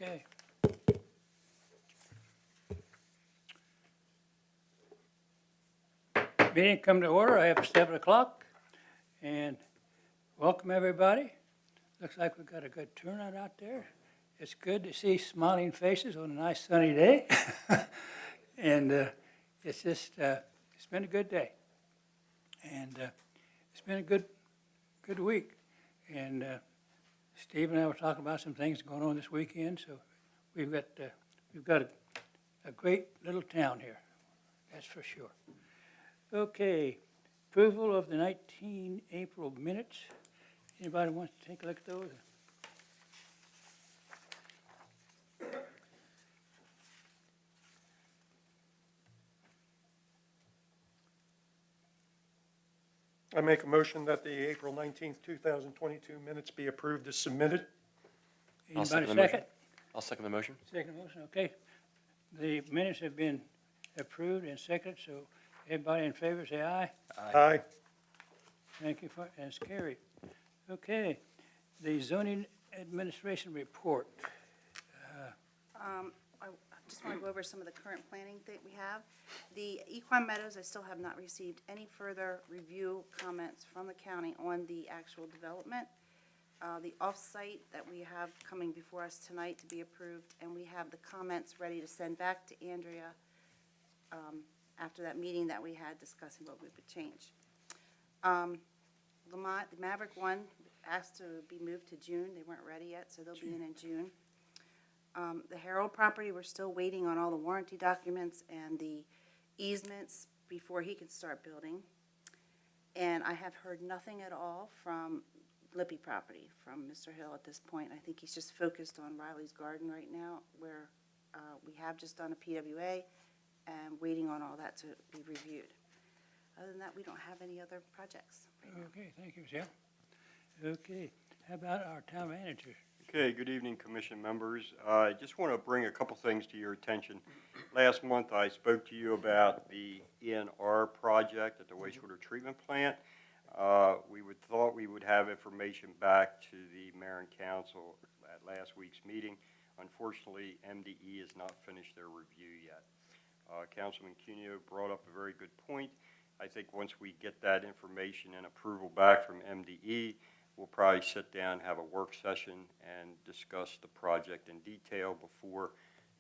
Okay. Meeting come to order. I have 7 o'clock, and welcome everybody. Looks like we've got a good turnout out there. It's good to see smiling faces on a nice sunny day. And it's just, it's been a good day. And it's been a good week. And Steve and I were talking about some things going on this weekend, so we've got a great little town here, that's for sure. Okay, approval of the 19 April minutes. Anybody wants to take a look at those? I make a motion that the April 19th, 2022 minutes be approved as submitted. Anybody second? I'll second the motion. Second motion, okay. The minutes have been approved and seconded, so everybody in favor say aye. Aye. Thank you for, and it's carried. Okay, the zoning administration report. I just want to go over some of the current planning that we have. The Equine Meadows, I still have not received any further review comments from the county on the actual development. The off-site that we have coming before us tonight to be approved, and we have the comments ready to send back to Andrea after that meeting that we had discussing what we would change. Lamont, the Maverick one asked to be moved to June. They weren't ready yet, so they'll be in June. The Harold property, we're still waiting on all the warranty documents and the easements before he can start building. And I have heard nothing at all from Lippy property, from Mr. Hill at this point. I think he's just focused on Riley's Garden right now, where we have just done a PWA and waiting on all that to be reviewed. Other than that, we don't have any other projects right now. Okay, thank you, Michelle. Okay, how about our town manager? Okay, good evening, commission members. I just want to bring a couple things to your attention. Last month, I spoke to you about the ENR project at the wastewater treatment plant. We thought we would have information back to the mayor and council at last week's meeting. Unfortunately, MDE has not finished their review yet. Councilman Cuneo brought up a very good point. I think once we get that information and approval back from MDE, we'll probably sit down, have a work session, and discuss the project in detail before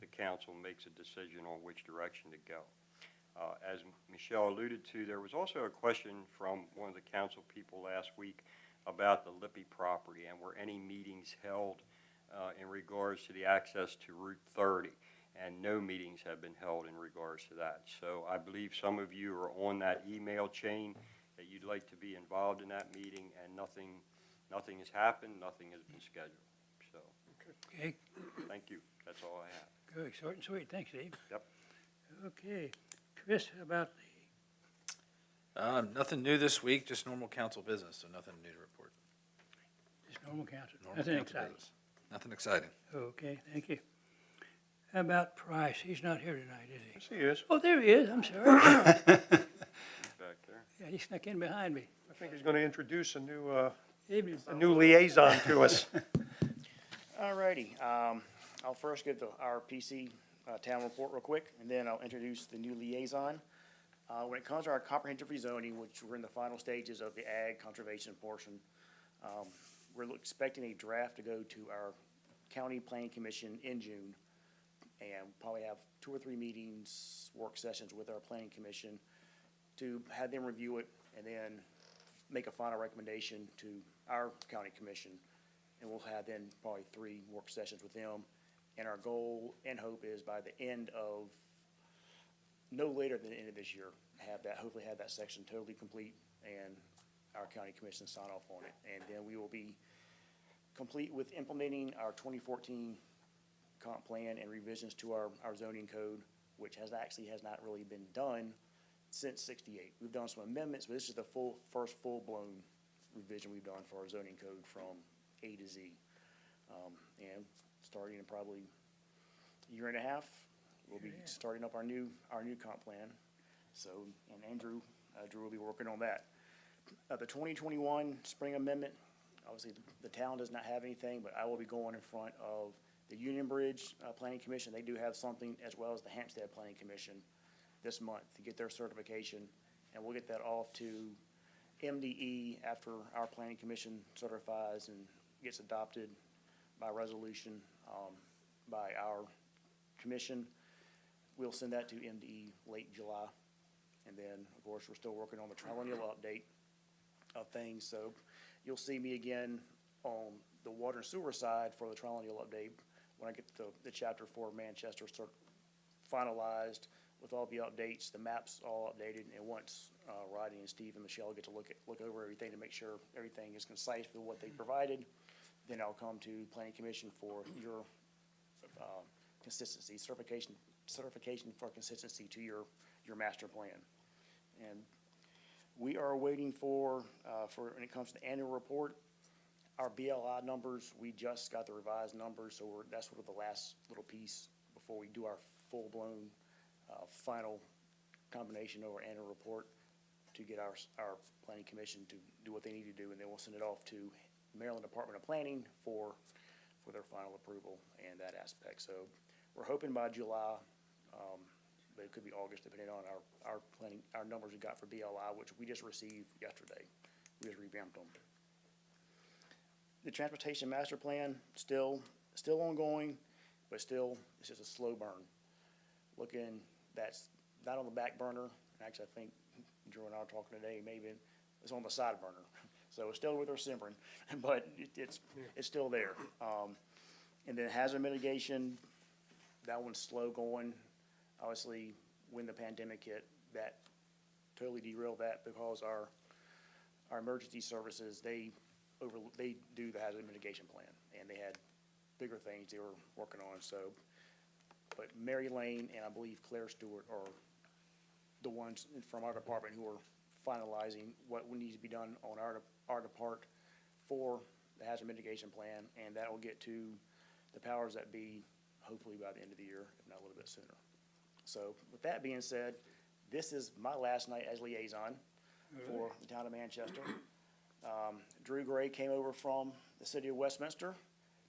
the council makes a decision on which direction to go. As Michelle alluded to, there was also a question from one of the council people last week about the Lippy property and were any meetings held in regards to the access to Route 30, and no meetings have been held in regards to that. So I believe some of you are on that email chain that you'd like to be involved in that meeting, and nothing has happened, nothing has been scheduled. So, Okay, thank you. That's all I have. good, short and sweet. Thanks, Steve. Yep. Okay, Chris, how about Nothing new this week, just normal council business, so nothing new to report. this normal council? Normal Nothing council exciting? business. Nothing exciting. Okay, thank you. How about Price? He's not here tonight, is he? Yes, he is. Oh, there he is, I'm sorry. Back there. Yeah, he snuck in behind me. I think he's going to introduce a Evening. new liaison to us. All righty. I'll first give our PC town report real quick, and then I'll introduce the new liaison. When it comes to our comprehensive rezoning, which we're in the final stages of the ag conservation portion, we're expecting a draft to go to our county planning commission in June, and probably have 2 or 3 meetings, work sessions with our planning commission to have them review it and then make a final recommendation to our county commission. And we'll have then probably 3 work sessions with them. And our goal and hope is by the end of, no later than the end of this year, hopefully have that section totally complete and our county commission sign off on it. And then we will be complete with implementing our 2014 comp plan and revisions to our zoning code, which has not really been done since '68. We've done some amendments, but this is the first full-blown revision we've done for our zoning code from A to Z. And starting in probably a year and a half, we'll be starting up our new comp plan. So, and Drew will be working on that. The 2021 spring amendment, obviously the town does not have anything, but I will be going in front of The Union Bridge Planning Commission, they do have something, as well as the Hampstead Planning Commission this month to get their certification. And we'll get that off to MDE after our Planning Commission certifies and gets adopted by resolution by our commission. We'll send that to MDE late July. And then, of course, we're still working on the triennial update of things. So you'll see me again on the water and sewer side for the triennial update when I get the chapter for Manchester sort of finalized with all the updates, the maps all updated, and once Rodney and Steve and Michelle get to look over everything to make sure everything is concise with what they provided, then I'll come to Planning Commission for your consistency, certification for consistency to your master plan. And we are waiting for when it comes to the annual report, our BLI numbers, we just got the revised numbers, so that's sort of the last little piece before we do our full-blown final combination of our annual report to get our planning commission to do what they need to do, and then we'll send it off to Maryland Department of Planning for their final approval and that aspect. So we're hoping by July, but it could be August depending on our numbers we got for BLI, which we just received yesterday. We just revamped them. The transportation master plan, still ongoing, but still, it's just a slow burn. That's not on the back burner. Actually, I think Drew and I were talking today, maybe it's on the side burner. So it's still with our simmering, but it's still there. And then hazard mitigation, that one's slow going. Obviously, when the pandemic hit, that totally derailed that because our emergency services, they do the hazard mitigation plan, and they had bigger things they were working on. So, but Mary Lane and I believe Claire Stewart are the ones from our department who are finalizing what needs to be done on our depart for the hazard mitigation plan, and that will get to the powers that be hopefully by the end of the year, if not a little bit sooner. So with that being said, this is my last night as liaison for the town of Manchester. Drew Gray came over from the city of Westminster,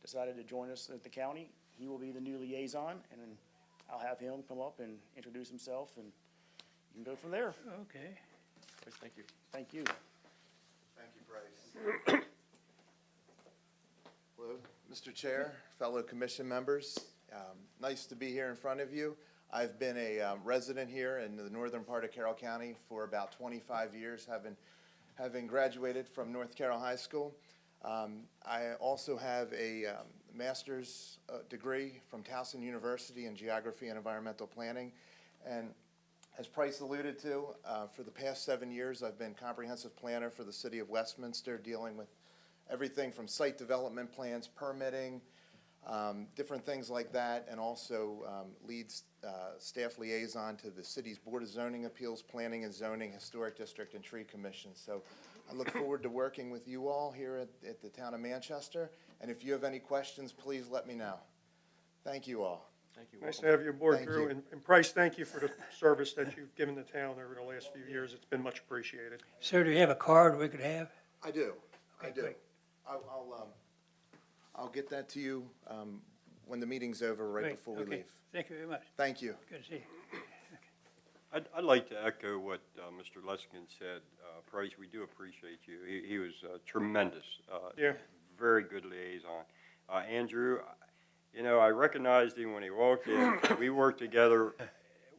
decided to join us at the county. He will be the new liaison, and then I'll have him come up and introduce himself, and you can go from there. Okay. Thank you. Thank you. Thank you, Bryce. Hello, Mr. Chair, fellow commission members. Nice to be here in front of you. I've been a resident here in the northern part of Carroll County for about 25 years, having graduated from North Carroll High School. I also have a master's degree from Towson University in Geography and Environmental Planning. And as Price alluded to, for the past 7 years, I've been comprehensive planner for the city of Westminster, dealing with everything from site development plans, permitting, different things like that, and also leads staff liaison to the city's Board of Zoning Appeals, Planning and Zoning, Historic District, and Tree Commission. So I look forward to working with you all here at the town of Manchester. And if you have any questions, please let me know. Thank you all. Thank you. Nice to have you aboard, Thank Drew. you. And Price, thank you for the service that you've given the town over the last few years. It's been much appreciated. Sir, do you have a card we could have? I do. I Okay, do. great. I'll get that to you when the meeting's over, right Great, before we okay. leave. Thank you very much. Thank you. Good to see you. I'd like to echo what Mr. Luskin said. Price, we do appreciate you. He was tremendous. Yeah. Very good liaison. Andrew, you know, I recognized him when he walked in. We worked together.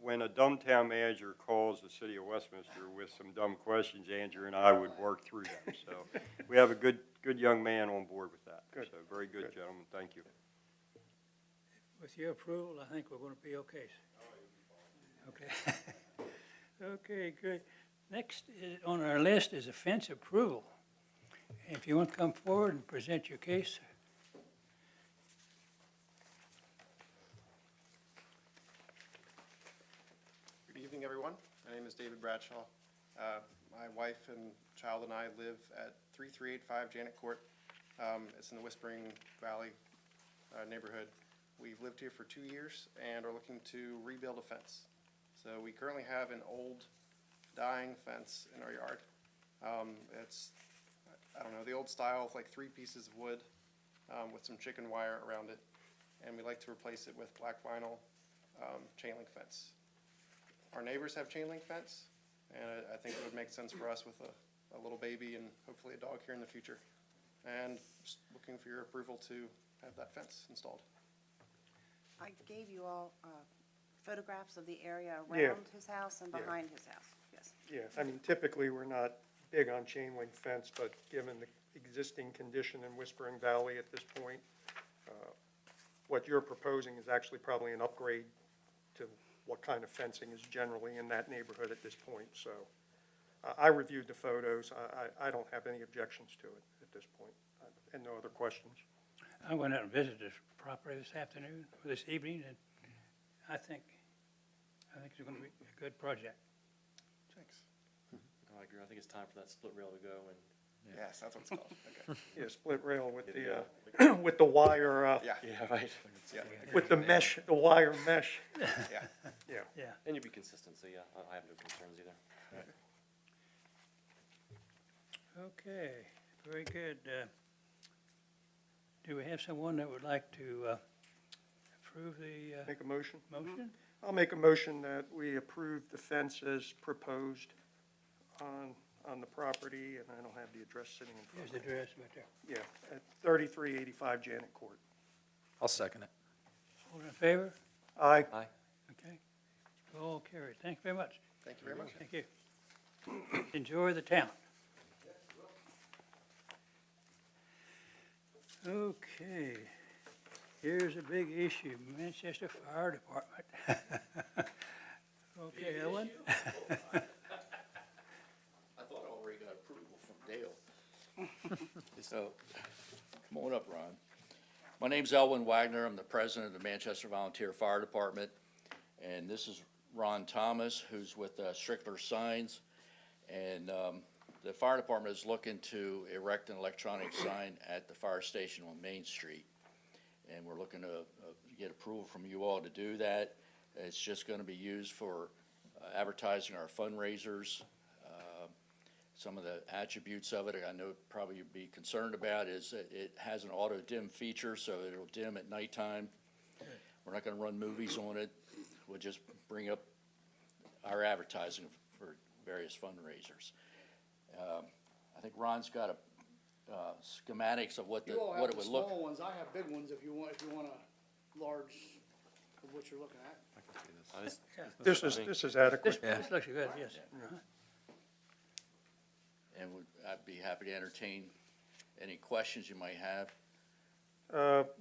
When a dumb town manager calls the city of Westminster with some dumb questions, Andrew and I would work through them. So we have a good young man on board with that. Good. So very good, Good. gentlemen. Thank you. With your approval, I think we're going to be okay. Okay. Okay, great. Next on our list is offense approval. If you want to come forward and present your case. Good evening, everyone. My name is David Bradshaw. My wife and child and I live at 3385 Janet Court. It's in the Whispering Valley neighborhood. We've lived here for 2 years and are looking to rebuild a fence. So we currently have an old, dying fence in our yard. It's, I don't know, the old style of like 3 pieces of wood with some chicken wire around it. and we'd like to replace it with black vinyl chain link fence. Our neighbors have chain link fence, and I think it would make sense for us with a little baby and hopefully a dog here in the future. And just looking for your approval to have that fence installed. I gave you all photographs of the area Yeah. around his house and Yeah. behind his house, yes. Yeah, I mean, typically, we're not big on chain link fence, but given the existing condition in Whispering Valley at this point, what you're proposing is actually probably an upgrade to what kind of fencing is generally in that neighborhood at this point. So I reviewed the photos. I don't have any objections to it at this point, and no other questions. I went out and visited this property this afternoon, or this evening, and I think it's gonna be a good project. Thanks. I agree. I think it's time for that split rail to go and. Yes, that's what it's called. Okay. Yeah, split rail with the, with the wire, Yeah, Yeah, right. yeah, with the mesh, the wire mesh. yeah. Yeah. Yeah. And you'll be consistent, so yeah, I have no concerns either. Okay, very good. Do we have someone that would like to approve the Make a motion? motion? I'll make a motion that we approve the fence as proposed on the property, and I don't have the address sitting in front Here's of the me. address right there. Yeah, at 3385 Janet Court. I'll second it. All in favor? Aye. Aye. Okay. All carried. Thank you very much. Thank you very much. Thank you. Enjoy the town. Okay, here's a big issue, Manchester Fire Department. Okay, Ellen? I thought I already got approval from Dale. So, come on up, Ron. My name's Elwin Wagner. I'm the president of the Manchester Volunteer Fire Department. And this is Ron Thomas, who's with Strickler Signs. And the fire department is looking to erect an electronic sign at the fire station on Main Street. And we're looking to get approval from you all to do that. It's just going to be used for advertising our fundraisers. Some of the attributes of it, I know probably you'd be concerned about, is that it has an auto dim feature, so it'll dim at nighttime. We're not going to run movies on it. We'll just bring up our advertising for various fundraisers. I think Ron's got schematics of what You all what have it the would look. small ones, I have big ones if you want a large of what you're looking at. This is adequate. This looks good, yes. And I'd be happy to entertain any questions you might have.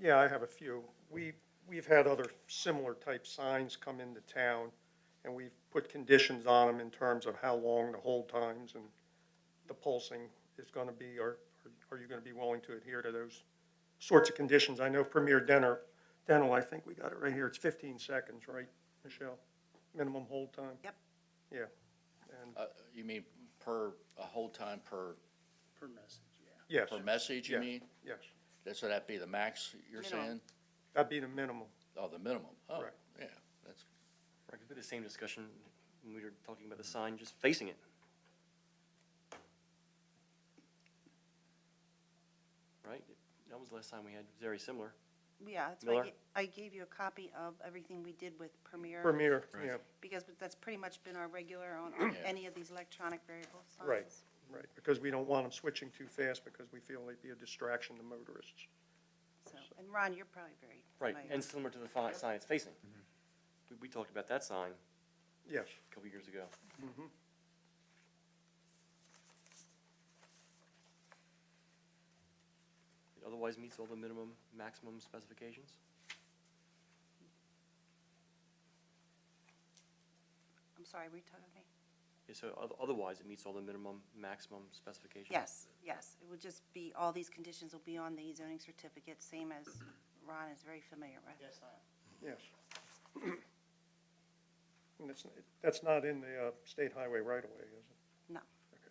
Yeah, I have a few. We've had other similar type signs come into town, and we've put conditions on them in terms of how long the hold times and the pulsing is going to be, or are you going to be willing to adhere to those sorts of conditions? I know Premier Dental, I think we got it right here, it's 15 seconds, right, Michelle? Minimum hold time? Yep. Yeah. And, You mean per, a hold time per Per message, yeah. yes, message, you Yes. mean? yes, So that'd be the max you're Minimum. saying? that'd be the minimum. Oh, the minimum? Oh, Right. yeah, that's, Right, 'cause we had the same discussion when we were talking about the sign, just facing it. Right? That was the last time we had very similar. Yeah, that's why Miller? I gave you a copy of everything we did with Premier. Premier, yeah, Because that's pretty much been our regular on Yeah. any of these electronic variable signs. Right. right, because we don't want them switching too fast because we feel they'd be a distraction to motorists. So, and Ron, you're probably very Right, familiar. and similar to the sign it's facing. We talked about that sign Yes. a couple years ago. It otherwise meets all the minimum, maximum specifications? I'm sorry, were you talking to me? Yeah, so otherwise, it meets all the minimum, maximum specifications? Yes, yes. It would just be, all these conditions will be on the zoning certificate, same as Ron is very familiar with. Yes, I am. Yes. And that's not in the state highway right away, is it? No. Okay.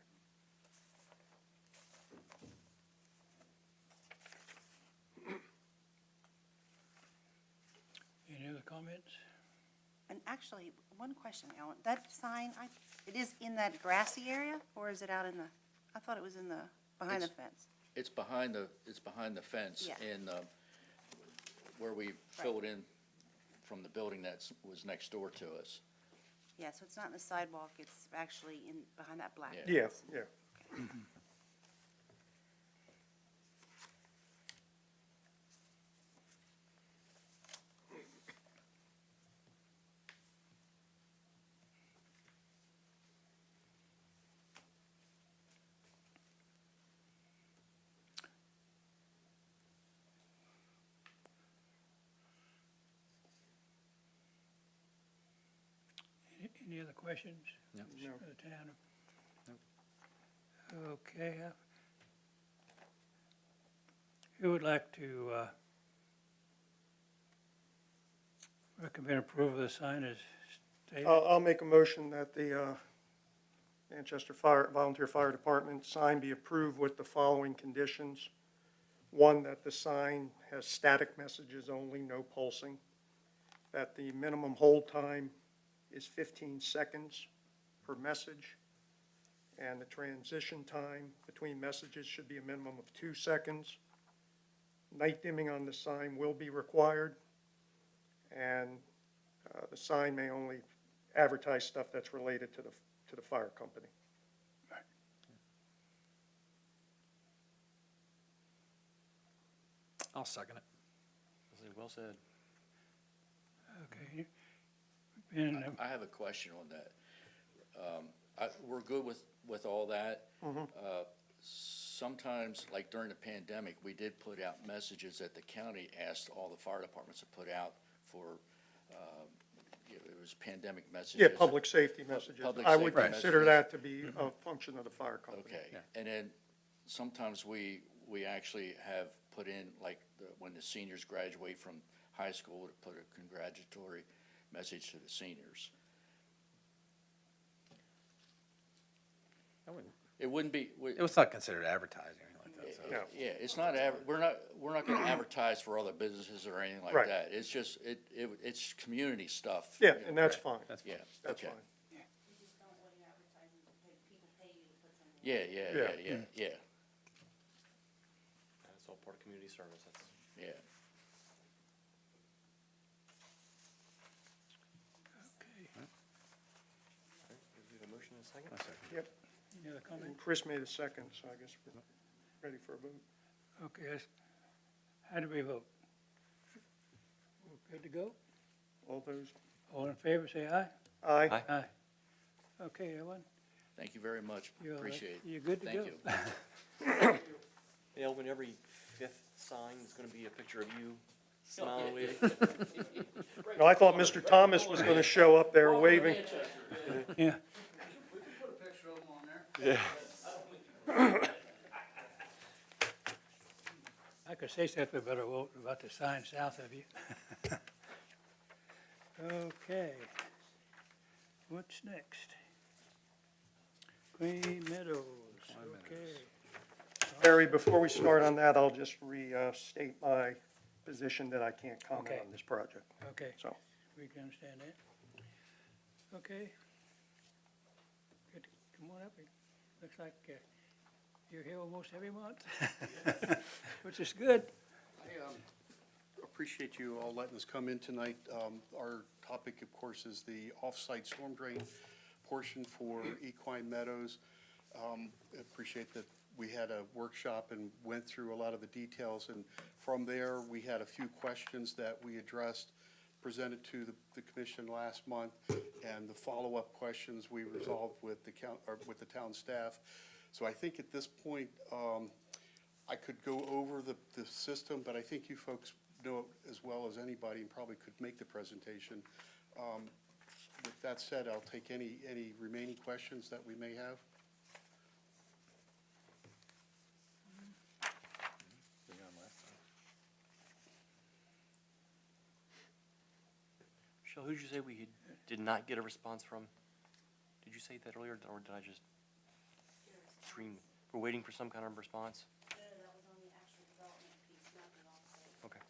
Any other comments? And actually, one question, Ellen, that sign, it is in that grassy area, or is it out in the, I thought it was in the, behind the It's- fence? it's behind the fence. Yeah. And where we filled in from the building was next door to us. Yeah, so it's not in the sidewalk, it's actually in, behind that black. Yeah. Yeah, fence. yeah. Any other questions? No. No. For the town? Okay. Who would like to recommend approval of the sign as stated? I'll make a motion that the Manchester Volunteer Fire Department sign be approved with the following conditions. One, that the sign has static messages only, no pulsing. That the minimum hold time is 15 seconds per message. And the transition time between messages should be a minimum of 2 seconds. Night dimming on the sign will be required. And the sign may only advertise stuff that's related to the fire company. I'll second it. Well said. Okay. And, I have a question on that. We're good with all that. Sometimes, like during the pandemic, we did put out messages that the county asked all the fire departments to put out for, it was pandemic messages. Yeah, public safety messages. Public I would safety consider messages. that to be a function of the fire company. Okay, Yeah. and then sometimes we actually have put in, like, when the seniors graduate from high school, to put a congratulatory message to the seniors. It wouldn't be, It was not considered advertising or anything like that, so. No. yeah, it's not, we're not gonna advertise for other businesses or anything like Right. that. It's just, it's community stuff. Yeah, and that's fine. Yeah, That's okay. fine. Yeah, Yeah. That's all part of community service. That's Yeah. okay. we have a motion in a second. I'll second. Yep. Any other comment? And Chris made a second, so I guess we're ready for a vote. Okay, how do we vote? We're good to go? All those, All in favor, say aye. aye. Aye. Aye. Okay, everyone, Thank you very much. Appreciate it. you're good to go. Thank you. Hey, Elvin, every fifth sign is gonna be a picture of you smiling, waving. No, I thought Mr. Thomas was going to show up there waving. Yeah. We can put a picture of them on there. I could say something better about the sign south of you. Okay. What's next? Queen Meadows, okay. Barry, before we start on that, I'll just restate my position that I can't comment Okay. on this project. Okay, So, we can understand that. Okay. Good, come on up. Looks like you're here almost every month, which is good. I appreciate you all letting us come in tonight. Our topic, of course, is the off-site storm drain portion for Equine Meadows. Appreciate that we had a workshop and went through a lot of the details, and from there, we had a few questions that we addressed, presented to the commission last month, and the follow-up questions we resolved with the town staff. So I think at this point, I could go over the system, but I think you folks know it as well as anybody and probably could make the presentation. With that said, I'll take any remaining questions that we may have. Michelle, who did you say we did not get a response from? Did you say that earlier, or did I just dream? We're waiting for some kind of response? That was on the actual development piece, not the offsite. Okay.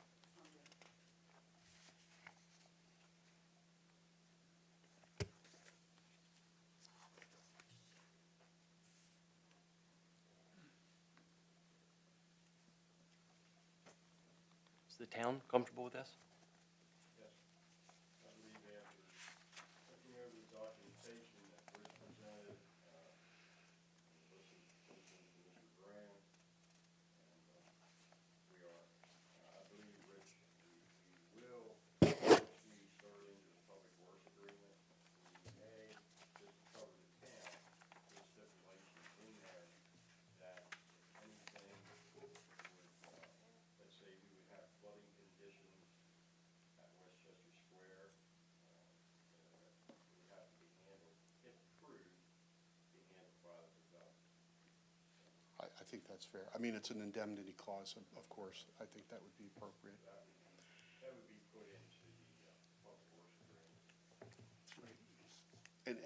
the town comfortable with this? I believe after looking over the documentation that Rich presented, listened to Mr. Graham, and we are, I believe, Rich, we will, once we start into the public works agreement, we may just cover the town, with stipulations in there that if anything would, let's say we would have flooding conditions at Westchester Square, that would have to be handled, if approved, be handled by the developer. I think that's fair. I mean, it's an indemnity clause, of course. I think that would be appropriate. That would be put into the public works agreement.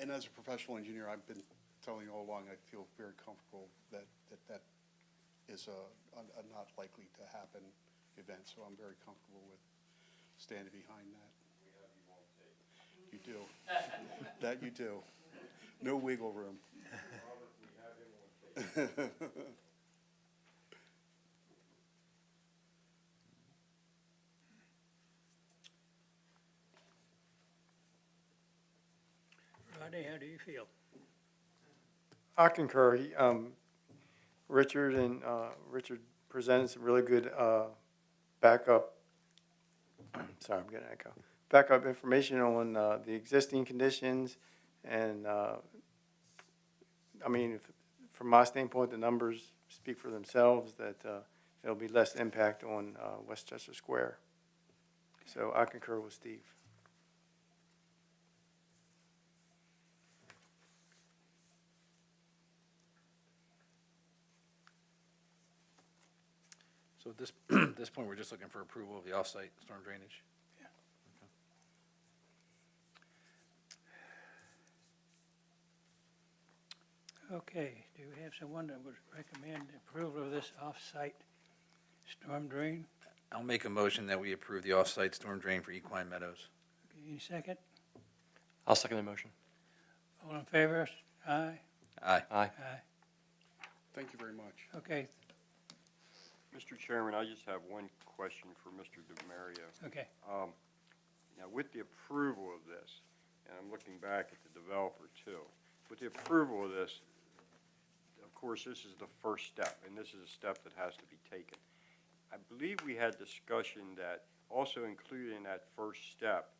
And as a professional engineer, I've been telling you all along, I feel very comfortable that is a not likely to happen event, so I'm very comfortable with standing behind that. We have you on tape. You do. That you do. No wiggle room. Robert, we have him on tape. Rodney, how do you feel? I concur. Richard presented some really good backup. Sorry, I'm getting an echo. Backup information on the existing conditions, and I mean, from my standpoint, the numbers speak for themselves. That there'll be less impact on Westchester Square. So I concur with Steve. So at this, this point, we're just looking for approval of the off-site storm drainage? Okay, do we have someone that would recommend approval of this off-site storm drain? I'll make a motion that we approve the off-site storm drain for Equine Meadows. Okay, any second? I'll second the motion. All in favor? Aye? Aye. Aye. Aye. Thank you very much. Okay, Mr. Chairman, I just have one question for Mr. DeMario. okay. Now, with the approval of this, and I'm looking back at the developer too, with the approval of this, of course, this is the first step, and this is a step that has to be taken. I believe we had discussion that also included in that first step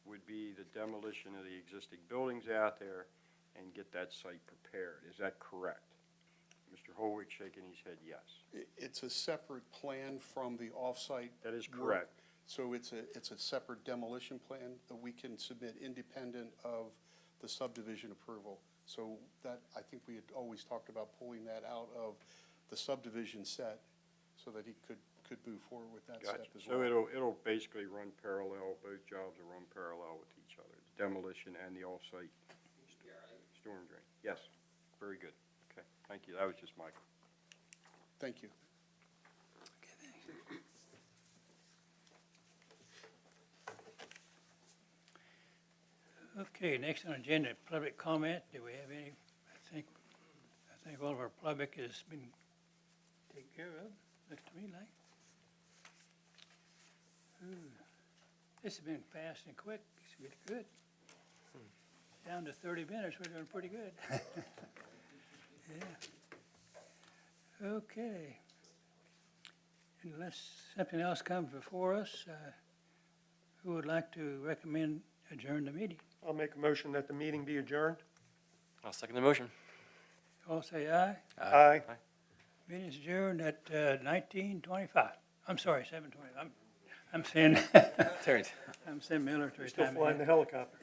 would be the demolition of the existing buildings out there and get that site prepared. Is that correct? Mr. Holwick shaking his head yes. It's a separate plan from the off-site. That is work. correct. So it's a separate demolition plan that we can submit independent of the subdivision approval. So that, I think we had always talked about pulling that out of the subdivision set so that he could move forward with that Gotcha. step as well. So it'll basically run parallel, both jobs will run parallel with each other, the demolition and the off-site storm drain. Yes, very good. Okay, thank you. That was just my. Thank you. Okay, next on the agenda, public comment. Do we have any? I think all of our public has been taken care of, looks to me like. Ooh, this has been fast and quick. It's really good. Down to 30 minutes, we're doing pretty good. Yeah. Okay. Unless something else comes before us, who would like to recommend adjourn the meeting? I'll make a motion that the meeting be adjourned. I'll second the motion. All say aye. Aye. Meeting's adjourned at 19:25. I'm sorry, 7:20. I'm saying, Terry. I'm saying military Still time. flying the helicopter.